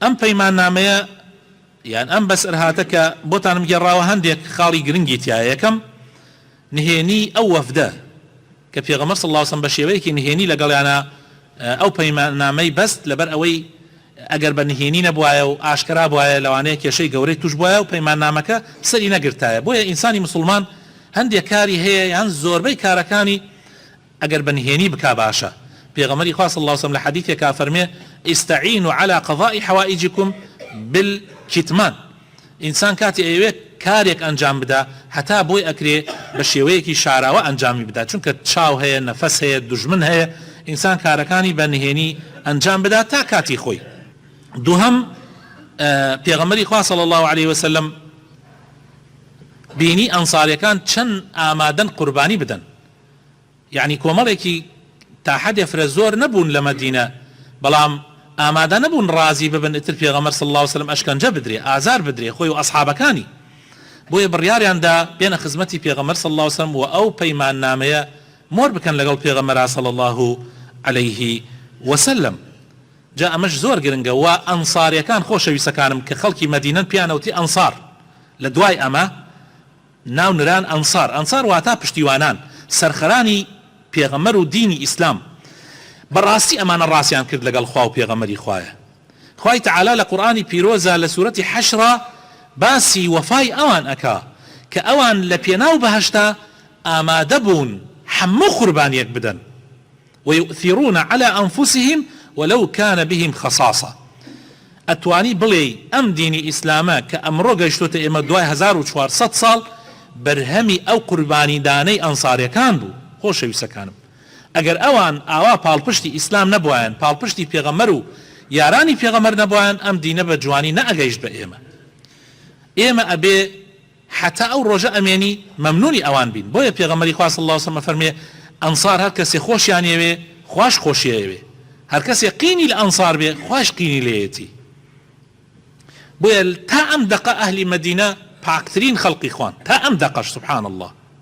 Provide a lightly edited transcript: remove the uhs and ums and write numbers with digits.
ئەم پەیماننامەیە یان ئەم بەسەر هاتەکە بۆتانم گێڕاوە هەندێک خاڵی گرنگی تایە. یەکەم نهێنی ئەو وەفدە کە پێغەمبەر صلی الله علیه وسلم بە شێوەیەکی نهێنی لەگەڵیانە ئەو پەیماننامەی بەست لەبەر ئەوەی ئەگەر بە نهێنی نەبوایە و ئاشکرا بوایە لەوانەیە کێشەی گەورەی توش بوایە و پەیماننامەکە سەری نەگرتایە. بۆیە ئینسانی مسلمان هەندێک کاری هەیە یان زۆربەی کارەکانی ئەگەر بە نهێنی بکا باشە. پێغەمبەری خوا صلی الله علیه وسلم لە حەدیثێکا فەرمێ ئیستەعینوا عەلی قەضاء حەوائیجکم بالکتمان. ئینسان کاتی ئەوێت کارێک ئەنجام بدا هەتا بۆی ئەکرێ بە شێوەیەکی شاراوە ئەنجامی بدا، چونکە چاو هەیە، نەفەس هەیە، دوژمن هەیە، ئینسان کارەکانی بە نهێنی ئەنجام بدا تا کاتی خۆی. دووهەم پێغەمبەری خوا صلی الله علیه وسلم بینی ئەنساریەکان چەند ئامادەن قوربانی بدەن. یعنی کۆمەڵێکی تا حەدێ فرە زۆر نەبوون لە مەدینە، بەڵام ئامادە نەبوون ڕازی ببن ئتر پێغەمبەر صلی الله علیه وسلم ئەشکەنجە بدرێ، ئازار بدرێ خۆی و ئەسحابەکانی. بۆیە بڕیاریاندا بێنە خزمەتی پێغەمبەر صلی الله علیه وسلم و ئەو پەیماننامەیە مۆر بکەن لەگەڵ پێغەمبەر صلی الله علیه وسلم. جا ئەمەش زۆر گرنگە و ئەنساریەکان خۆشەویستەکانم کە خەڵکی مەدینەن پیانەوتی ئەنسار، لە دوای ئەمە ناو نران ئەنسار. ئەنسار واتە پشتیوانان، سەرخەرانی پێغەمبەر و دینی ئیسلام. بەڕاستی ئەمانە ڕاستیان کرد لەگەڵ خوا و پێغەمبەری خوایە. خوای تەعالا لە قورئانی پیرۆزە لە سوورەتی حەشرە باسی وەفای ئەوان ئەکا کە ئەوان لە پێناو بەهەشتا ئامادە بوون هەموو قوربانیەک بدەن. ويؤثرون على أنفسهم ولو كان بهم خصاصة. ئەتوانی بڵێ ئەم دینی ئیسلامە کە ئەمڕۆ گەیشتۆتە ئێمە دوای 1400 ساڵ بەرهەمی ئەو قوربانیدانەی ئەنساریەکان بوو. خۆشەویستەکانم، ئەگەر ئەوان ئاوا پاڵپشتی ئیسلام نەبوایان، پاڵپشتی پێغەمبەر و یارانی پێغەمبەر نەبوایان، ئەم دینە بە جوانی نەئەگەیشت بە ئێمە. ئێمە ئەبێ حتا ئەو ڕۆژە ئەمێنی مەمنونی ئەوان بین. بۆیە پێغەمبەری خوا صلی الله علیه وسلم فەرمێ ئەنسار هەر کەسێ خۆشیانەوێ خوش خۆشیەوێ، هەر کەسێ قینی لە ئەنسار بێ خوش قینی لێیەتی. بۆیە تا ئەم دەقە ئەهلی مەدینە پاکترین خەڵقی خوان، تا ئەم دەقەش سبحان الله